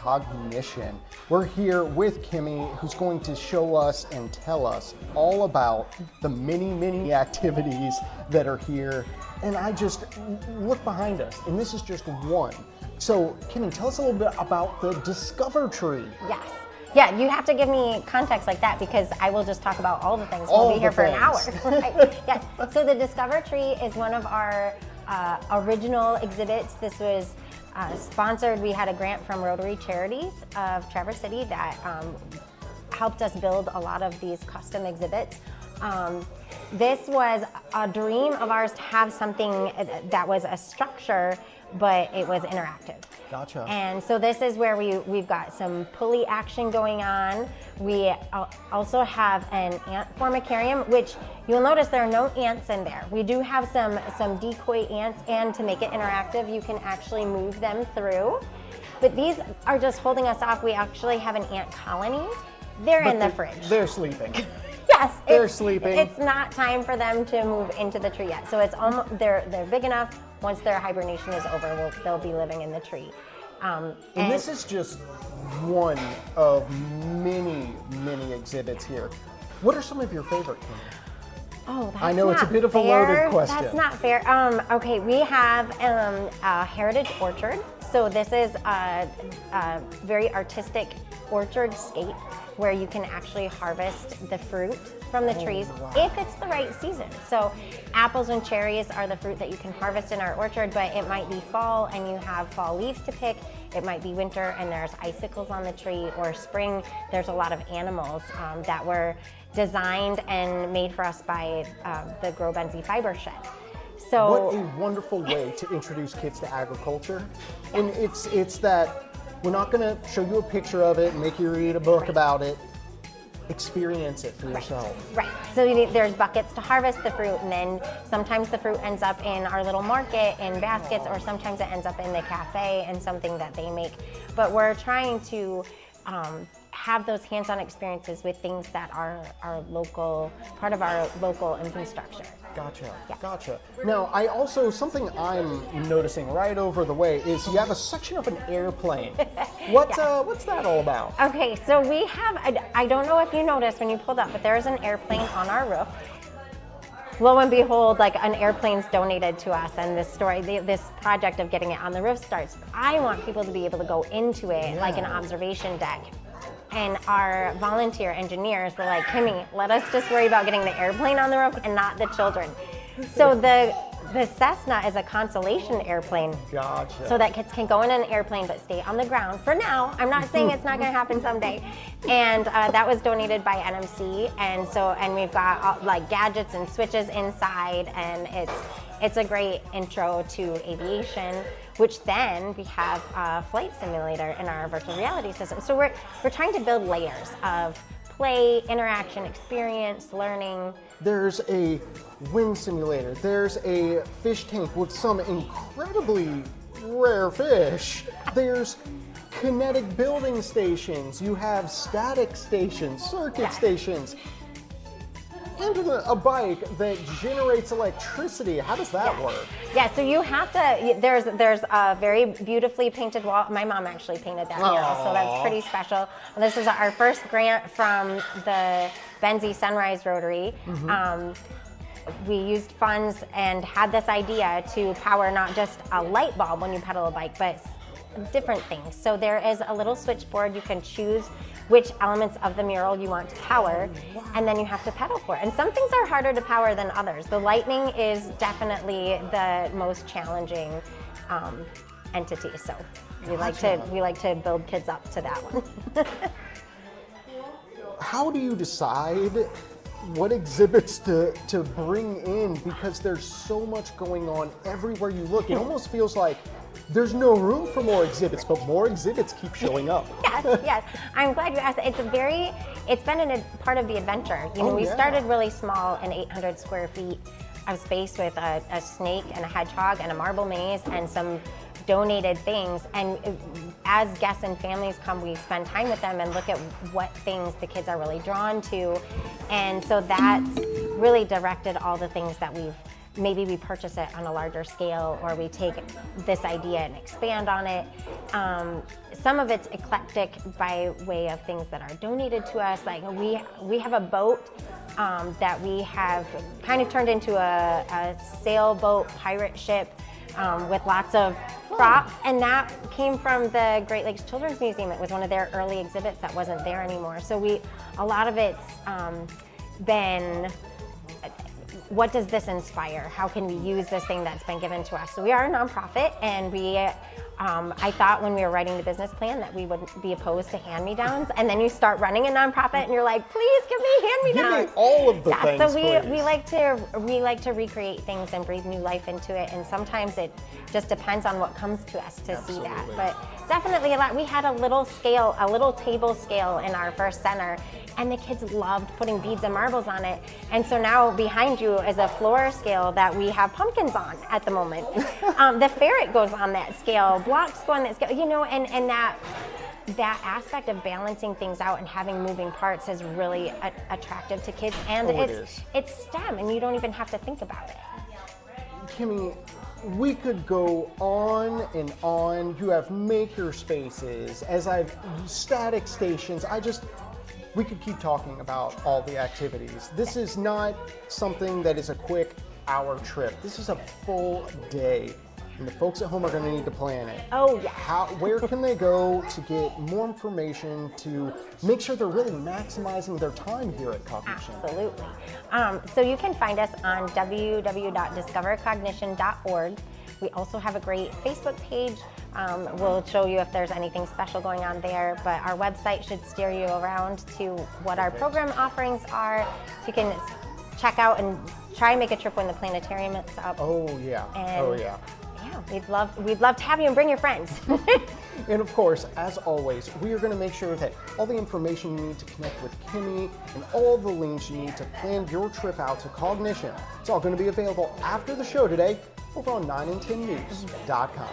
Cognition. We're here with Kimmy, who's going to show us and tell us all about the many activities that are here. And I just look behind us, and this is just one. So, Kimmy, tell us a little bit about the Discover Tree. Yes. Yeah, you have to give me context like that because I will just talk about all the things. We'll be here for an hour. Right? Yes. So the Discover Tree is one of our original exhibits. This was sponsored. We had a grant from Rotary Charities of Traverse City that helped us build a lot of these custom exhibits. This was a dream of ours to have something that was a structure, but it was interactive. Gotcha. And so this is where we've got some pulley action going on. We also have an ant formicarium, which you'll notice there are no ants in there. We do have some decoy ants, and to make it interactive, you can actually move them through. But these are just holding us off. We actually have an ant colony. They're in the fridge. They're sleeping. Yes, they're sleeping. It's not time for them to move into the tree yet. So it's almost, they're big enough. Once their hibernation is over, they'll be living in the tree. And this is just one of many exhibits here. What are some of your favorite, Kimmy? Oh, that's I know not it's a bit of a fair. loaded question. That's not fair. Okay, we have a heritage orchard. So this is a very artistic orchard scape where you can actually harvest the fruit from the trees if it's the right season. So apples and cherries are the fruit that you can harvest in our orchard, but it might be fall and you have fall leaves to pick. It might be winter and there's icicles on the tree, or spring, there's a lot of animals that were designed and made for us by the Grow Benzie Fiber Shed. So what a wonderful way to introduce kids to agriculture. And it's that we're not going to show you a picture of it and make you read a book about it. Experience it for yourself. Right. So there's buckets to harvest the fruit, and then sometimes the fruit ends up in our little market in baskets, or sometimes it ends up in the cafe and something that they make. But we're trying to have those hands-on experiences with things that are local, part of our local infrastructure. Gotcha. Yeah. Gotcha. Now, something I'm noticing right over the way is you have a section of an airplane. What's that all about? Okay, so we have, I don't know if you noticed when you pulled up, but there's an airplane on our roof. Lo and behold, like an airplane's donated to us, and this project of getting it on the roof starts. I want people to be able to go into it like an observation deck. And our volunteer engineers were like, Kimmy, let us just worry about getting the airplane on the roof and not the children. So the Cessna is a consolation airplane. Gotcha. So that kids can go in an airplane but stay on the ground for now. I'm not saying it's not going to happen someday. And that was donated by NMC, and we've got like gadgets and switches inside, and it's a great intro to aviation. Which then we have a flight simulator in our virtual reality system. So we're trying to build layers of play, interaction, experience, learning. There's a wind simulator. There's a fish tank with some incredibly rare fish. There's kinetic building stations. You have static stations, circuit stations. And a bike that generates electricity. How does that work? Yeah, so you have to, there's a very beautifully painted wall. My mom actually painted that mural, so that's pretty special. This is our first grant from the Benzie Sunrise Rotary. We used funds and had this idea to power not just a light bulb when you pedal a bike, but different things. So there is a little switchboard. You can choose which elements of the mural you want to power, and then you have to pedal for it. And some things are harder to power than others. The lightning is definitely the most challenging entity. So we like to build kids up to that one. How do you decide what exhibits to bring in? Because there's so much going on everywhere you look. It almost feels like there's no room for more exhibits, but more exhibits keep showing up. Yes. I'm glad you asked. It's been a part of the adventure. We started really small in 800 square feet of space with a snake and a hedgehog and a marble maze and some donated things. And as guests and families come, we spend time with them and look at what things the kids are really drawn to. And so that's really directed all the things that we've maybe we purchase it on a larger scale, or we take this idea and expand on it. Some of it's eclectic by way of things that are donated to us. Like we have a boat that we have kind of turned into a sailboat pirate ship with lots of props, and that came from the Great Lakes Children's Museum. It was one of their early exhibits that wasn't there anymore. So a lot of it's been, what does this inspire? How can we use this thing that's been given to us? So we are a nonprofit, and I thought when we were writing the business plan that we wouldn't be opposed to hand-me-downs, and then you start running a nonprofit and you're like, please give me hand-me-downs. Give me all of the things, so please. we like to recreate things and breathe new life into it, and sometimes it just depends on what comes to us to see that. But definitely a lot. We had a little table scale in our first center, and the kids loved putting beads and marbles on it. And so now behind you is a floor scale that we have pumpkins on at the moment. The ferret goes on that scale, blocks go on that scale, and that aspect of balancing things out and having moving parts is really attractive to kids. And it's STEM, and you don't even have to think about it. Kimmy, we could go on and on. You have maker spaces, static stations. We could keep talking about all the activities. This is not something that is a quick hour trip. This is a full day, and the folks at home are going to need to plan it. Oh, yeah. Where can they go to get more information to make sure they're really maximizing their time here at Cognition? Absolutely. So you can find us on www.discovercognition.org. We also have a great Facebook page. We'll show you if there's anything special going on there, but our website should steer you around to what our program offerings are. You can check out and try and make a trip when the planetarium is up. Oh yeah. Yeah, we'd love to have you, and bring your friends. And of course, as always, we are going to make sure that all the information you need to connect with Kimmy and all the links you need to plan your trip out to Cognition, it's all going to be available after the show today over on 9and10news.com.